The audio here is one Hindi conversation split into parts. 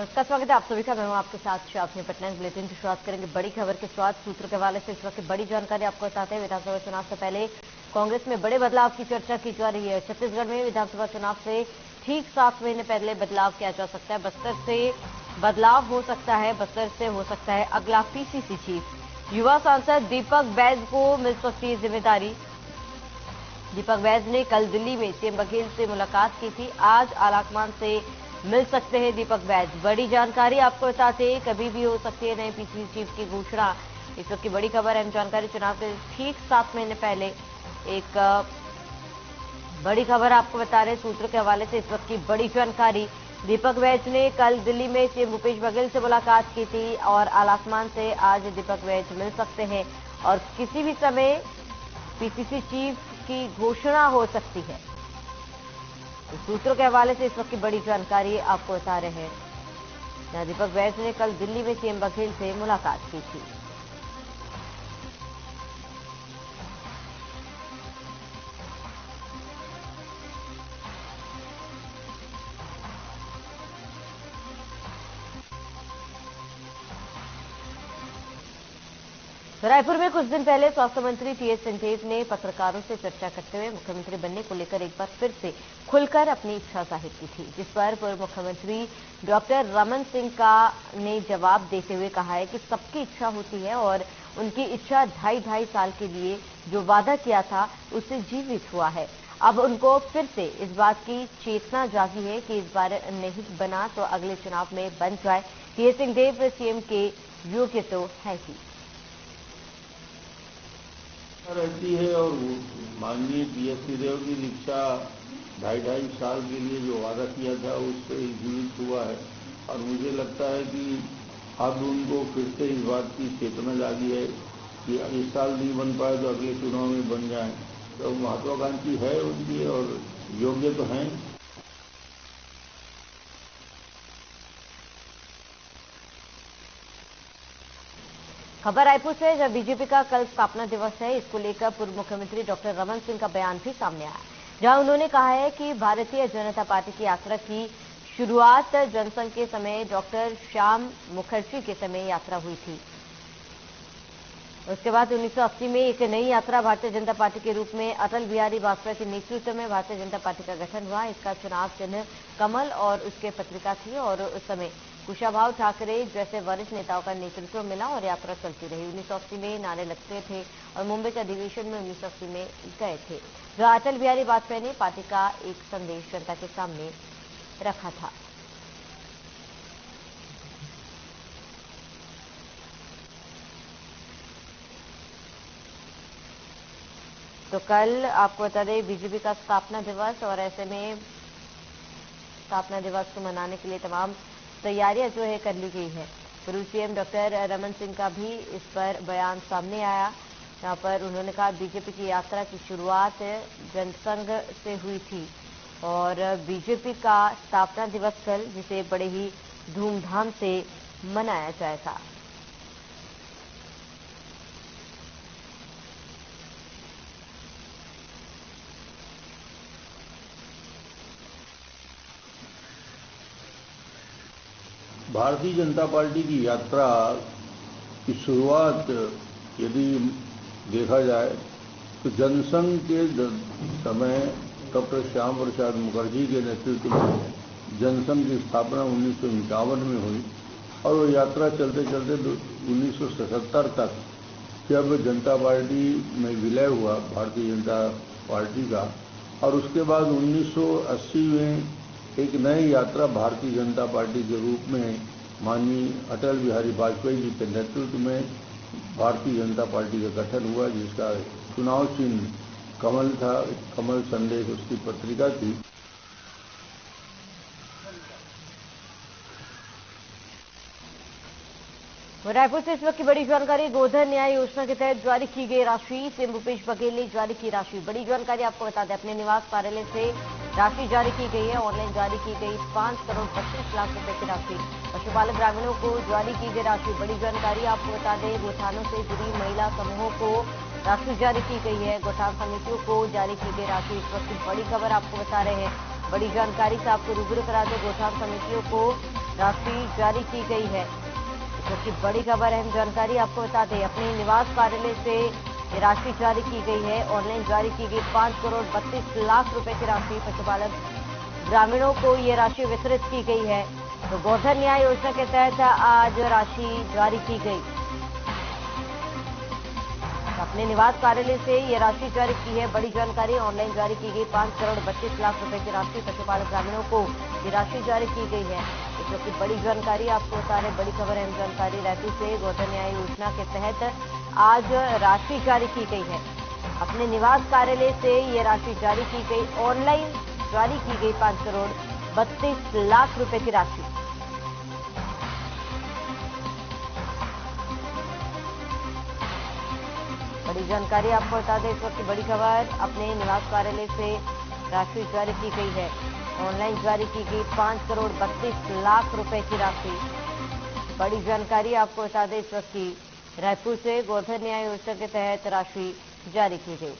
नमस्कार, स्वागत है आप सभी का। मैं हूं आपके साथ शाफनी पटना। बुलेटिन की शुरुआत करेंगे बड़ी खबर के साथ। सूत्रों के हवाले से इस वक्त बड़ी जानकारी आपको बताते हैं। विधानसभा चुनाव से पहले कांग्रेस में बड़े बदलाव की चर्चा की जा रही है। छत्तीसगढ़ में विधानसभा चुनाव से ठीक 7 महीने पहले बदलाव किया जा सकता है। बस्तर से बदलाव हो सकता है। बस्तर से हो सकता है अगला पीसीसी चीफ। युवा सांसद दीपक बैज को मिल सकती है जिम्मेदारी। दीपक बैज ने कल दिल्ली में सीएम बघेल से मुलाकात की थी। आज आलाकमान से मिल सकते हैं दीपक बैज। बड़ी जानकारी आपको बताते हैं, कभी भी हो सकती है नए पीसीसी चीफ की घोषणा। इस वक्त की बड़ी खबर, अहम जानकारी। चुनाव के ठीक 7 महीने पहले एक बड़ी खबर आपको बता रहे हैं सूत्रों के हवाले से। इस वक्त की बड़ी जानकारी, दीपक बैज ने कल दिल्ली में सीएम भूपेश बघेल से मुलाकात की थी और आलाकमान से आज दीपक बैज मिल सकते हैं और किसी भी समय पीसीसी चीफ की घोषणा हो सकती है। सूत्रों के हवाले से इस वक्त की बड़ी जानकारी आपको बता रहे हैं, जहां दीपक बैज ने कल दिल्ली में सीएम बघेल से मुलाकात की थी। रायपुर में कुछ दिन पहले स्वास्थ्य मंत्री टीएस सिंहदेव ने पत्रकारों से चर्चा करते हुए मुख्यमंत्री बनने को लेकर एक बार फिर से खुलकर अपनी इच्छा जाहिर की थी, जिस पर पूर्व मुख्यमंत्री डॉक्टर रमन सिंह ने जवाब देते हुए कहा है कि सबकी इच्छा होती है और उनकी इच्छा 2.5 साल के लिए जो वादा किया था उससे जीवित हुआ है। अब उनको फिर से इस बात की चेतना जागी है कि इस बार नहीं बना तो अगले चुनाव में बन जाए। टीएस सिंहदेव सीएम के योग्य तो है ही रहती है और माननीय टीएस सिंहदेव की इच्छा 2.5 साल के लिए जो वादा किया था उससे जीवित हुआ है और मुझे लगता है कि अब उनको फिर से इस बात की चेतना जागी है कि इस साल नहीं बन पाए तो अगले चुनाव में बन जाए। तो महत्वाकांक्षी है उनकी और योग्य तो हैं। खबर रायपुर से, जब बीजेपी का कल स्थापना दिवस है, इसको लेकर पूर्व मुख्यमंत्री डॉक्टर रमन सिंह का बयान भी सामने आया, जहां उन्होंने कहा है कि भारतीय जनता पार्टी की यात्रा की शुरुआत जनसंघ के समय डॉक्टर श्याम मुखर्जी के समय यात्रा हुई थी। उसके बाद 1980 में एक नई यात्रा भारतीय जनता पार्टी के रूप में अटल बिहारी वाजपेयी के नेतृत्व में भारतीय जनता पार्टी का गठन हुआ। इसका चुनाव चिन्ह कमल और उसके पत्रिका थी और उस समय कुशाभाऊ ठाकरे जैसे वरिष्ठ नेताओं का नेतृत्व मिला और यात्रा चलती रही। 1980 में नारे लगते थे और मुंबई के अधिवेशन में 1980 में गए थे, जहां अटल बिहारी वाजपेयी ने पार्टी का एक संदेश जनता के सामने रखा था। तो कल आपको बता दें बीजेपी का स्थापना दिवस, और ऐसे में स्थापना दिवस को मनाने के लिए तमाम तैयारियां जो है कर ली गई है। पूर्व सीएम डॉक्टर रमन सिंह का भी इस पर बयान सामने आया, जहां पर उन्होंने कहा बीजेपी की यात्रा की शुरुआत जनसंघ से हुई थी और बीजेपी का स्थापना दिवस कल, जिसे बड़े ही धूमधाम से मनाया जाएगा। भारतीय जनता पार्टी की यात्रा की शुरुआत यदि देखा जाए तो जनसंघ के समय डॉक्टर श्याम प्रसाद मुखर्जी के नेतृत्व में जनसंघ की स्थापना 1951 में हुई और वो यात्रा चलते चलते 1977 तक, जब जनता पार्टी में विलय हुआ भारतीय जनता पार्टी का, और उसके बाद 1980 में एक नई यात्रा भारतीय जनता पार्टी के रूप में माननीय अटल बिहारी वाजपेयी जी के नेतृत्व में भारतीय जनता पार्टी का गठन हुआ, जिसका चुनाव चिन्ह कमल था। कमल संदेश उसकी पत्रिका थी। रायपुर से इस वक्त की बड़ी जानकारी, गोधन न्याय योजना के तहत जारी की गई राशि, सीएम भूपेश बघेल ने जारी की राशि। बड़ी जानकारी आपको बता दें, अपने निवास कार्यालय से राशि जारी की गई है। ऑनलाइन जारी की गई 5 करोड़ 25 लाख रुपए की राशि पशुपालक ग्रामीणों को जारी की गई राशि। बड़ी जानकारी आपको बता दें, गौठानों से जुड़ी महिला समूहों को राशि जारी की गई है। गौठान समितियों को जारी की गई राशि। इस वक्त की बड़ी खबर आपको बता रहे हैं, बड़ी जानकारी से आपको रूबरू करा दें। गौठान समितियों को राशि जारी की गई है। इसकी बड़ी खबर, अहम जानकारी आपको बता दें, अपने निवास कार्यालय से ये राशि जारी की गई है। ऑनलाइन जारी की गई 5 करोड़ 32 लाख रुपए की राशि पशुपालक ग्रामीणों को ये राशि वितरित की गई है। तो गोधन न्याय योजना के तहत आज राशि जारी की गई। अपने निवास कार्यालय से ये राशि जारी की है। बड़ी जानकारी, ऑनलाइन जारी की गई 5 करोड़ 32 लाख रुपए की राशि पशुपालक ग्रामीणों को ये राशि जारी की गई है। इसमें की बड़ी जानकारी आपको बता रहे, बड़ी खबर, अहम जानकारी रायपुर से गोधन न्याय योजना के तहत आज राशि जारी की गई है। अपने निवास कार्यालय से ये राशि जारी की गई। ऑनलाइन जारी की गई 5 करोड़ 32 लाख रुपए की राशि। बड़ी जानकारी आपको बता दें, इस वक्त की बड़ी खबर, अपने निवास कार्यालय से राशि जारी की गई है। ऑनलाइन जारी की गई 5 करोड़ 32 लाख रुपए की राशि। बड़ी जानकारी आपको बता दें, इस वक्त की रायपुर से गोधन न्याय योजना के तहत राशि जारी की गई।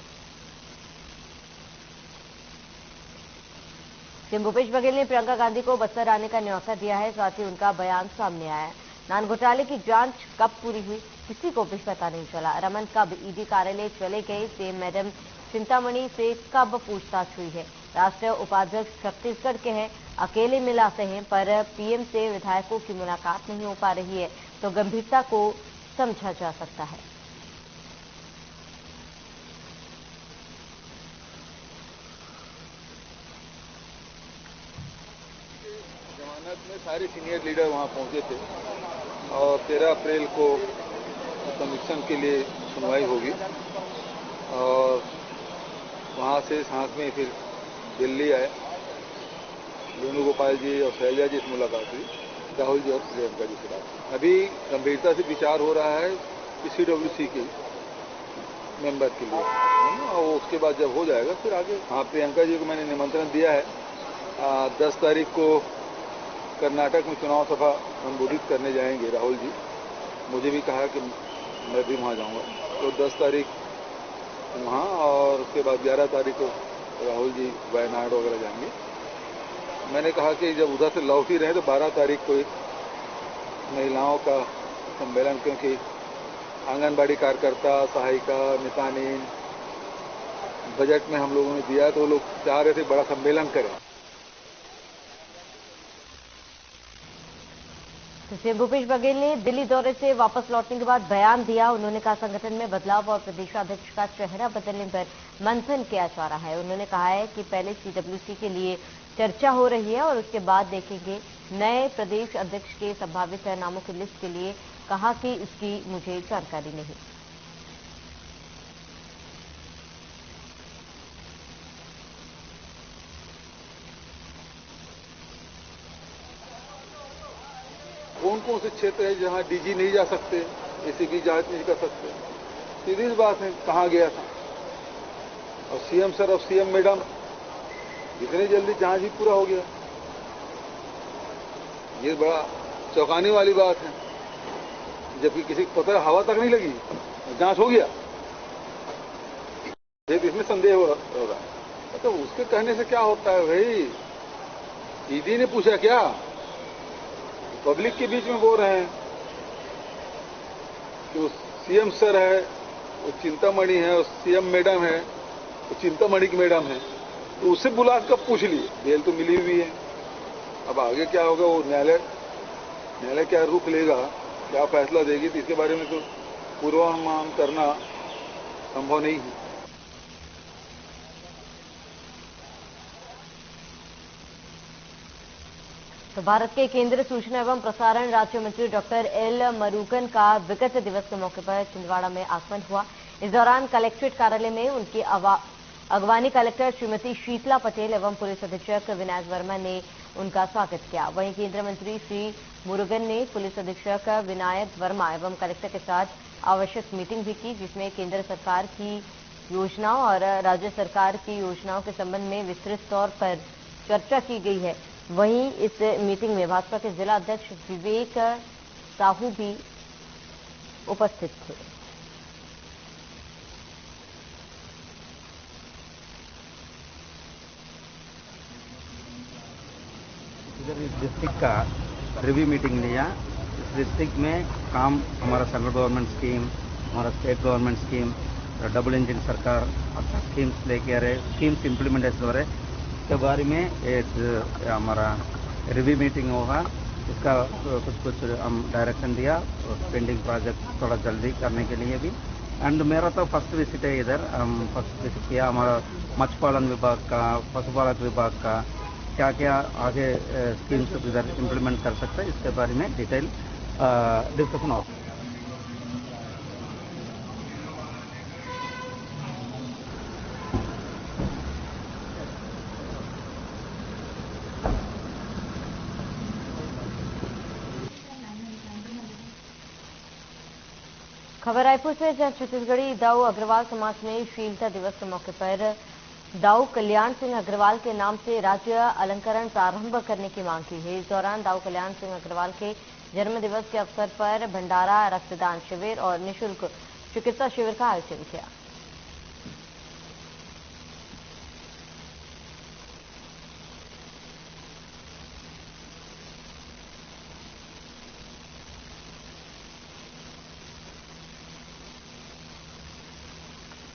सीएम भूपेश बघेल ने प्रियंका गांधी को बस्तर आने का न्यौता दिया है। साथ ही उनका बयान सामने आया है। नान घोटाले की जांच कब पूरी हुई, किसी को भी पता नहीं चला। रमन कब ईडी कार्यालय चले गए, सीएम मैडम चिंतामणि से कब पूछताछ हुई है। राष्ट्रीय उपाध्यक्ष छत्तीसगढ़ के हैं, अकेले मिलाते हैं, पर पीएम से विधायकों की मुलाकात नहीं हो पा रही है, तो गंभीरता को समझा जा सकता है। जमानत में सारे सीनियर लीडर वहां पहुंचे थे और 13 अप्रैल को समीक्षण के लिए सुनवाई होगी और वहां से साथ में फिर दिल्ली आए। वेणुगोपाल जी और शैलजा जी से मुलाकात हुई, राहुल जी और प्रियंका जी से बात। अभी गंभीरता से विचार हो रहा है सीडब्ल्यूसी के मेंबर के लिए, और उसके बाद जब हो जाएगा फिर आगे। हाँ, प्रियंका जी को मैंने निमंत्रण दिया है। 10 तारीख को कर्नाटक में चुनाव सभा संबोधित करने जाएंगे राहुल जी। मुझे भी कहा कि मैं भी वहाँ जाऊँगा, तो 10 तारीख वहाँ और उसके बाद 11 तारीख को राहुल जी वायनाड वगैरह जाएंगे। मैंने कहा कि जब उधर से लौट ही रहे तो 12 तारीख को एक महिलाओं का सम्मेलन, क्योंकि आंगनबाड़ी कार्यकर्ता, सहायिका, मितानिन बजट में हम लोगों ने दिया, तो लोग चाह रहे थे बड़ा सम्मेलन करें। सीएम भूपेश बघेल ने दिल्ली दौरे से वापस लौटने के बाद बयान दिया। उन्होंने कहा संगठन में बदलाव और प्रदेशाध्यक्ष का चेहरा बदलने पर मंथन किया जा रहा है। उन्होंने कहा है कि पहले सीडब्ल्यूसी के लिए चर्चा हो रही है और उसके बाद देखेंगे। नए प्रदेश अध्यक्ष के संभावित नामों की लिस्ट के लिए कहा कि इसकी मुझे जानकारी नहीं। कौन कौन से क्षेत्र है जहां डीजी नहीं जा सकते, एसीपी जांच नहीं कर सकते, सीधी सी बात है कहाँ गया था। और सीएम सर और सीएम मैडम इतनी जल्दी जांच ही पूरा हो गया, ये बड़ा चौंकाने वाली बात है। जबकि किसी को पता हवा तक नहीं लगी, जांच हो गया। इसमें संदेह हो रहा है, तो उसके कहने से क्या होता है भाई? ईडी ने पूछा क्या? पब्लिक के बीच में बोल रहे हैं कि वो सीएम सर है, वो चिंतामणि है, वो सीएम मैडम है, वो चिंतामणि की मैडम है, तो उससे बुला कर पूछ लिए। बेल तो मिली हुई है। अब आगे क्या होगा वो न्यायालय क्या रुख लेगा, क्या फैसला देगी, तो इसके बारे में तो पूर्वानुमान करना संभव नहीं है। तो भारत के केंद्रीय सूचना एवं प्रसारण राज्य मंत्री डॉक्टर एल मुरुगन का विगत दिवस के मौके पर छिंदवाड़ा में आगमन हुआ। इस दौरान कलेक्ट्रेट कार्यालय में उनकी अगवानी कलेक्टर श्रीमती शीतला पटेल एवं पुलिस अधीक्षक विनायक वर्मा ने उनका स्वागत किया। वहीं केंद्रीय मंत्री श्री मुरुगन ने पुलिस अधीक्षक विनायक वर्मा एवं कलेक्टर के साथ आवश्यक मीटिंग भी की, जिसमें केंद्र सरकार की योजनाओं और राज्य सरकार की योजनाओं के संबंध में विस्तृत तौर पर चर्चा की गई है। वहीं इस मीटिंग में भाजपा के जिला अध्यक्ष विवेक साहू भी उपस्थित थे। इधर इस डिस्ट्रिक्ट का रिव्यू मीटिंग लिया। इस डिस्ट्रिक्ट में काम हमारा सेंट्रल गवर्नमेंट स्कीम, हमारा state government scheme, double engine सरकार अच्छा स्कीम्स लेके आ रहे, स्कीम्स इम्प्लीमेंटेशन हो रहे, इसके बारे में एक हमारा रिव्यू मीटिंग होगा। इसका कुछ हम डायरेक्शन दिया पेंडिंग प्रोजेक्ट थोड़ा जल्दी करने के लिए भी। एंड मेरा तो फर्स्ट विजिट है इधर। हम फर्स्ट विजिट किया हमारा मत्स्य पालन विभाग का, पशुपालक विभाग का, क्या क्या आगे स्कीम्स इधर इम्प्लीमेंट कर सकते हैं, इसके बारे में डिटेल डिस्कशन हो। खबर रायपुर से, जहां छत्तीसगढ़ी दाऊ अग्रवाल समाज ने शीलता दिवस के मौके पर दाऊ कल्याण सिंह अग्रवाल के नाम से राज्य अलंकरण प्रारंभ करने की मांग की है। इस दौरान दाऊ कल्याण सिंह अग्रवाल के जन्म दिवस के अवसर पर भंडारा, रक्तदान शिविर और निःशुल्क चिकित्सा शिविर का आयोजन किया।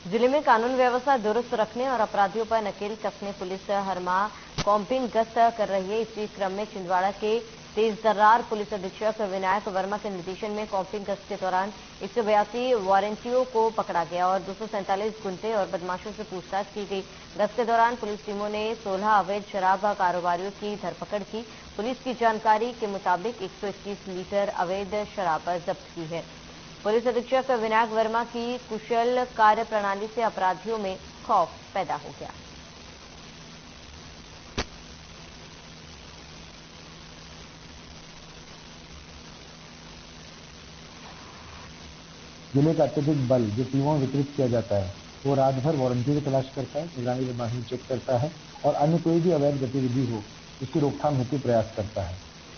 जिले में कानून व्यवस्था दुरुस्त रखने और अपराधियों पर नकेल कसने पुलिस हर माह कॉम्पिंग गश्त कर रही है। इसी क्रम में छिंदवाड़ा के तेजदर्रार पुलिस अधीक्षक विनायक वर्मा के निर्देशन में कॉम्पिंग गश्त के दौरान 182 वारंटियों को पकड़ा गया और 247 गुंडे और बदमाशों से पूछताछ की गई। गश्त के दौरान पुलिस टीमों ने 16 अवैध शराब कारोबारियों की धरपकड़ की। पुलिस की जानकारी के मुताबिक 121 लीटर अवैध शराब जब्त की है। पुलिस अधीक्षक विनायक वर्मा की कुशल कार्य प्रणाली से अपराधियों में खौफ पैदा हो गया। जिले का अत्यधिक बल जो टीमों में वितरित किया जाता है वो रात भर वारंटी की तलाश करता है, निगरानी बदमाशी चेक करता है और अन्य कोई भी अवैध गतिविधि हो उसकी रोकथाम हेतु प्रयास करता है।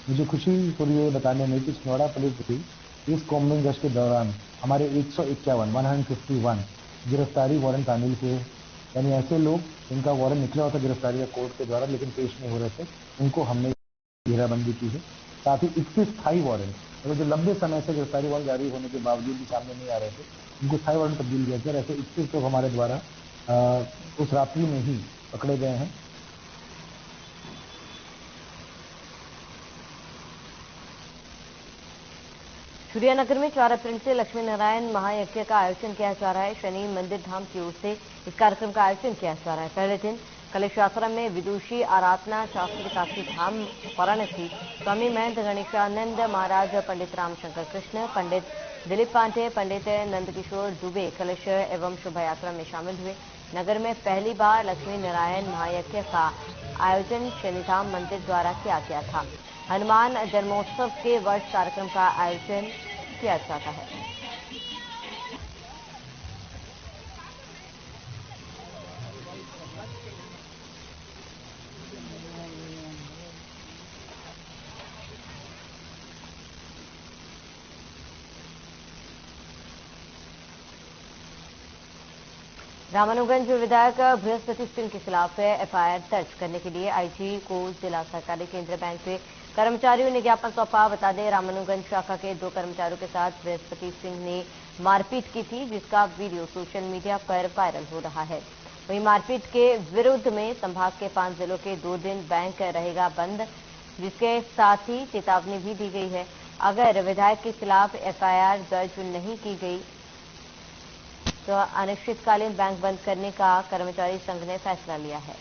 मुझे खुशी हो रही है बताने में कि छिंदवाड़ा पुलिस भी इस कॉम्बिंग गश्त के दौरान हमारे 151 गिरफ्तारी वारंट शामिल हुए। यानी ऐसे लोग जिनका वारंट निकला होता गिरफ्तारी या कोर्ट के द्वारा लेकिन पेश नहीं हो रहे थे, उनको हमने घेराबंदी की है। साथ ही 21 स्थायी वारंट जो लंबे समय से गिरफ्तारी वारंट जारी होने के बावजूद भी सामने नहीं आ रहे थे, उनको स्थायी वारंट तब्दील किया गया। ऐसे 21 लोग हमारे द्वारा उस रात्रि में ही पकड़े गए हैं। सूर्यानगर में 4 अप्रैल से लक्ष्मी नारायण महायज्ञ का आयोजन किया जा रहा है। शनि मंदिर धाम की ओर से इस कार्यक्रम का आयोजन किया जा रहा है। पहले दिन कलेश आश्रम में विदुषी आराधना शास्त्री काशी धाम वाराणसी स्वामी महंत गणेशानंद महाराज, पंडित रामशंकर कृष्ण, पंडित दिलीप पांडे, पंडित नंदकिशोर दुबे कलश एवं शोभा यात्रा में शामिल हुए। नगर में पहली बार लक्ष्मी नारायण महायज्ञ का आयोजन शनिधाम मंदिर द्वारा किया गया था। हनुमान जन्मोत्सव के वर्ष कार्यक्रम का आयोजन किया जाता है। रामानुगंज विधायक बृहस्पति सिंह के खिलाफ एफआईआर दर्ज करने के लिए आईजी को जिला सहकारी केंद्र बैंक के कर्मचारियों ने ज्ञापन सौंपा। बता दें, रामानुगंज शाखा के 2 कर्मचारियों के साथ बृहस्पति सिंह ने मारपीट की थी, जिसका वीडियो सोशल मीडिया पर वायरल हो रहा है। वहीं मारपीट के विरुद्ध में संभाग के 5 जिलों के 2 दिन बैंक रहेगा बंद, जिसके साथ ही चेतावनी भी दी गई है। अगर विधायक के खिलाफ एफआईआर दर्ज नहीं की गई तो अनिश्चितकालीन बैंक बंद करने का कर्मचारी संघ ने फैसला लिया है।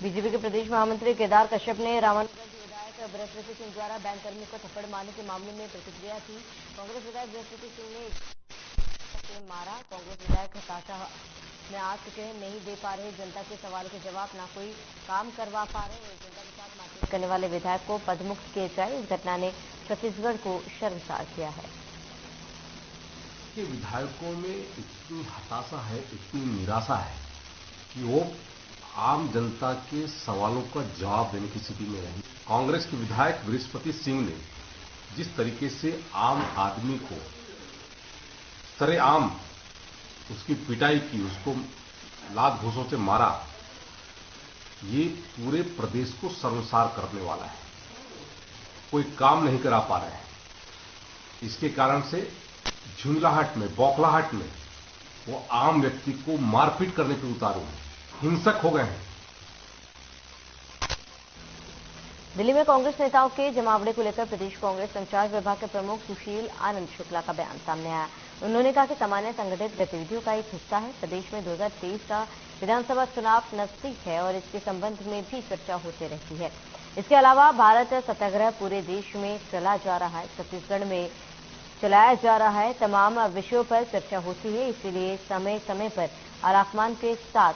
बीजेपी के प्रदेश महामंत्री केदार कश्यप ने रामानुगंज विधायक बृहस्पति सिंह द्वारा बैंक कर्मी को थप्पड़ मारने के मामले में प्रतिक्रिया दी। कांग्रेस विधायक बृहस्पति सिंह ने मारा। कांग्रेस विधायक हताशा में आ चुके हैं, नहीं दे पा रहे जनता के सवाल के जवाब, ना कोई काम करवा पा रहे हैं। जनता के साथ मारपीट करने वाले विधायक को पदमुक्त किए जाए। इस घटना ने छत्तीसगढ़ को शर्मसार किया है। विधायकों में इतनी हताशा है, इतनी निराशा है कि वो आम जनता के सवालों का जवाब देने की स्थिति में रही। कांग्रेस के विधायक बृहस्पति सिंह ने जिस तरीके से आम आदमी को सरेआम उसकी पिटाई की, उसको लात घूंसों से मारा, ये पूरे प्रदेश को शर्मसार करने वाला है। कोई काम नहीं करा पा रहे हैं। इसके कारण से झुंझलाहट में, बौखलाहट में वो आम व्यक्ति को मारपीट करने पे उतारू हैं, हिंसक हो गए हैं। दिल्ली में कांग्रेस नेताओं के जमावड़े को लेकर प्रदेश कांग्रेस संचार विभाग के प्रमुख सुशील आनंद शुक्ला का बयान सामने आया। उन्होंने कहा कि सामान्य संगठित गतिविधियों का एक हिस्सा है। प्रदेश में 2023 का विधानसभा चुनाव नजदीक है और इसके संबंध में भी चर्चा होती रहती है। इसके अलावा भारत सत्याग्रह पूरे देश में चला जा रहा है, छत्तीसगढ़ में चलाया जा रहा है। तमाम विषयों पर चर्चा होती है, इसीलिए समय समय पर आलाकमान के साथ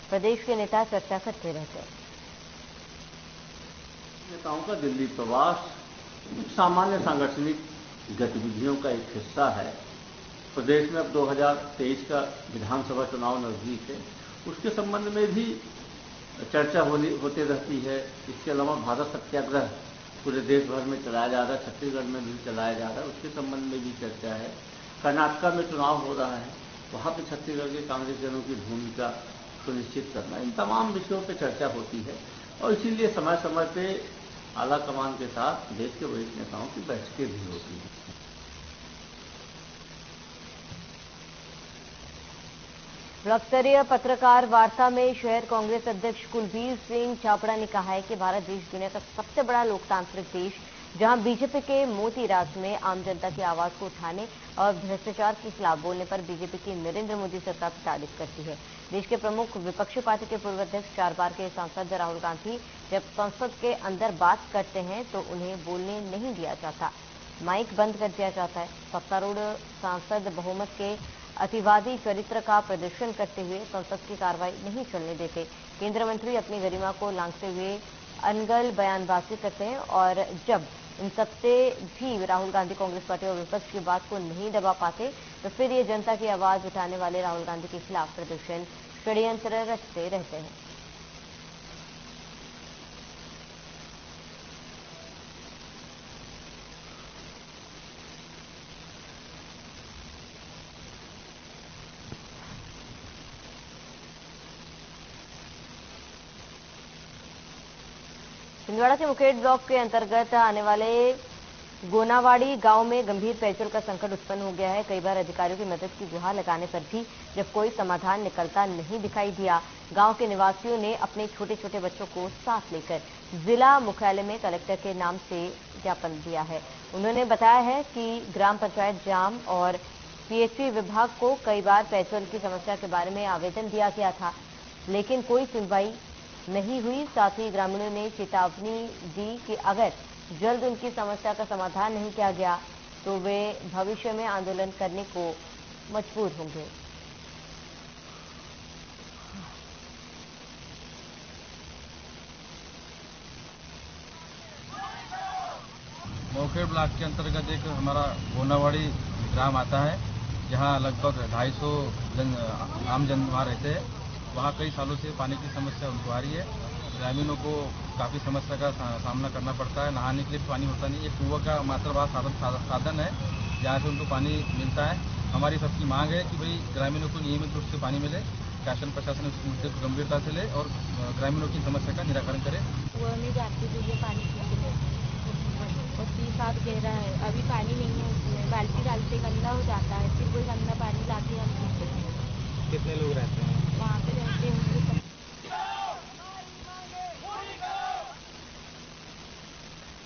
प्रदेश के नेता चर्चा करते रहते हैं। नेताओं का दिल्ली प्रवास सामान्य सांगठनिक गतिविधियों का एक हिस्सा है। प्रदेश में अब 2023 का विधानसभा चुनाव नजदीक है, उसके संबंध में भी चर्चा होती रहती है। इसके अलावा भारत सत्याग्रह पूरे देश भर में चलाया जा रहा है, छत्तीसगढ़ में भी चलाया जा रहा है, उसके संबंध में भी चर्चा है। कर्नाटक में चुनाव हो रहा है, वहाँ पर छत्तीसगढ़ के कांग्रेसियों की भूमिका सुनिश्चित करना, इन तमाम विषयों पर चर्चा होती है और इसीलिए समय समय पर आला कमान के साथ देश के वरिष्ठ नेताओं की बैठकें भी होती हैं। ब्लॉक स्तरीय पत्रकार वार्ता में शहर कांग्रेस अध्यक्ष कुलबीर सिंह छापड़ा ने कहा है कि भारत देश दुनिया का सबसे बड़ा लोकतांत्रिक देश, जहां बीजेपी के मोदी राज में आम जनता की आवाज को उठाने और भ्रष्टाचार के खिलाफ बोलने पर बीजेपी की नरेंद्र मोदी सरकार की तारीफ करती है। देश के प्रमुख विपक्षी पार्टी के पूर्व अध्यक्ष 4 बार के सांसद राहुल गांधी जब संसद के अंदर बात करते हैं तो उन्हें बोलने नहीं दिया जाता, माइक बंद कर दिया जाता है। सत्तारूढ़ सांसद बहुमत के अतिवादी चरित्र का प्रदर्शन करते हुए संसद की कार्रवाई नहीं चलने देते। केंद्रीय मंत्री अपनी गरिमा को लांघते हुए अनगल बयानबाजी करते हैं और जब इन सबसे भी राहुल गांधी कांग्रेस पार्टी और विपक्ष की बात को नहीं दबा पाते तो फिर ये जनता की आवाज उठाने वाले राहुल गांधी के खिलाफ प्रदर्शन षड्यंत्र रचते रहते हैं। छिंदवाड़ा के मुखेड़ ब्लॉक के अंतर्गत आने वाले गोनावाड़ी गांव में गंभीर पेयजल का संकट उत्पन्न हो गया है। कई बार अधिकारियों की मदद की गुहार लगाने पर भी जब कोई समाधान निकलता नहीं दिखाई दिया, गांव के निवासियों ने अपने छोटे छोटे बच्चों को साथ लेकर जिला मुख्यालय में कलेक्टर के नाम से ज्ञापन दिया है। उन्होंने बताया है कि ग्राम पंचायत जाम और पीएचई विभाग को कई बार पेयजल की समस्या के बारे में आवेदन दिया गया था, लेकिन कोई सुनवाई नहीं हुई। साथ ही ग्रामीणों ने चेतावनी दी कि अगर जल्द उनकी समस्या का समाधान नहीं किया गया तो वे भविष्य में आंदोलन करने को मजबूर होंगे। मुखेड़ ब्लॉक के अंतर्गत एक हमारा गोनावाड़ी ग्राम आता है, जहां लगभग 250 आम जन वहाँ रहते हैं। वहाँ कई सालों से पानी की समस्या उनको आ रही है। ग्रामीणों को काफ़ी समस्या का सामना करना पड़ता है। नहाने के लिए पानी होता नहीं, एक कुआं का मात्र बड़ा साधन है जहाँ से उनको पानी मिलता है। हमारी सबकी मांग है कि भाई ग्रामीणों को नियमित रूप से पानी मिले, शासन प्रशासन उस मुद्दे को गंभीरता से ले और ग्रामीणों की समस्या का निराकरण करे। कुआं में जाती हुई पानी पीते और 30 साल गहरा है, अभी पानी नहीं है उसमें, बाल्टी डालते गंदा हो जाता है, फिर कोई गंदा पानी लाके हम पीते हैं। कितने लोग रहते हैं वहाँ पे? रहते होंगे।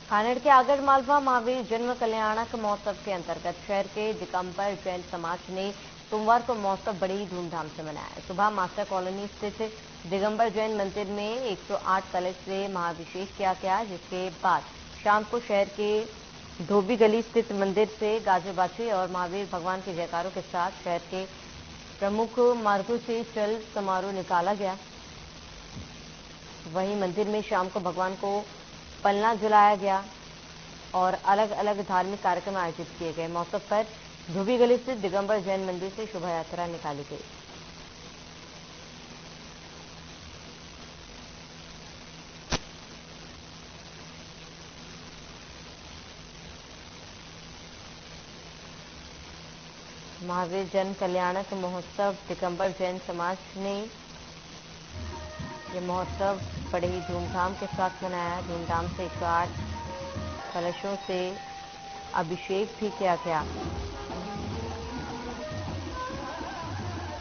कानड़ के आगर मालवा महावीर जन्म कल्याणक महोत्सव के अंतर्गत शहर के दिगंबर जैन समाज ने सोमवार को महोत्सव बड़ी धूमधाम से मनाया। सुबह मास्टर कॉलोनी स्थित दिगंबर जैन मंदिर में 108 कलश से महाअभिषेक किया गया, जिसके बाद शाम को शहर के धोबी गली स्थित मंदिर से गाजे बाजे और महावीर भगवान के जयकारों के साथ शहर के प्रमुख मार्गों से चल समारोह निकाला गया। वहीं मंदिर में शाम को भगवान को पलना जलाया गया और अलग अलग धार्मिक कार्यक्रम आयोजित किए गए। महोत्सव पर धोबी गली स्थित दिगंबर जैन मंदिर से शोभा यात्रा निकाली गई। महावीर जन कल्याणक महोत्सव दिगंबर जैन समाज ने ये महोत्सव बड़े ही धूमधाम के साथ मनाया। धूमधाम से 108 कलशों से अभिषेक भी किया गया।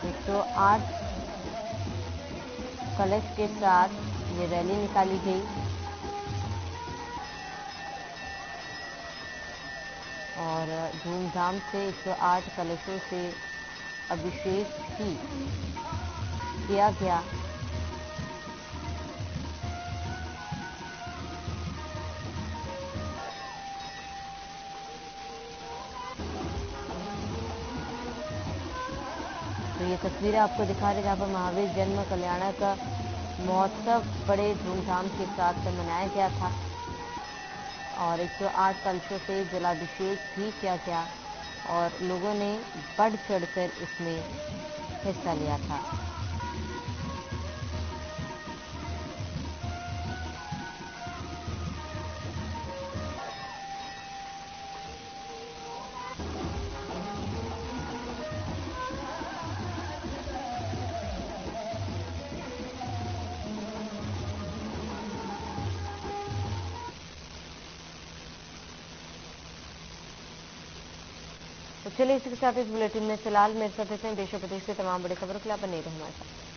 108 कलश के साथ ये रैली निकाली गई और धूमधाम से 108 कलशों से अभिषेक भी किया गया। तो ये तस्वीरें आपको दिखा रहे जहाँ पर महावीर जन्म कल्याण का महोत्सव बड़े धूमधाम के साथ मनाया गया था और 108 कलशों से जलाभिषेक भी किया गया और लोगों ने बढ़ चढ़कर इसमें हिस्सा लिया था। तो चलिए इसी के साथ इस बुलेटिन में फिलहाल मेरे साथ हैं देश और प्रदेश के तमाम बड़ी खबरों के लिए आप बने रहे हमारे साथ।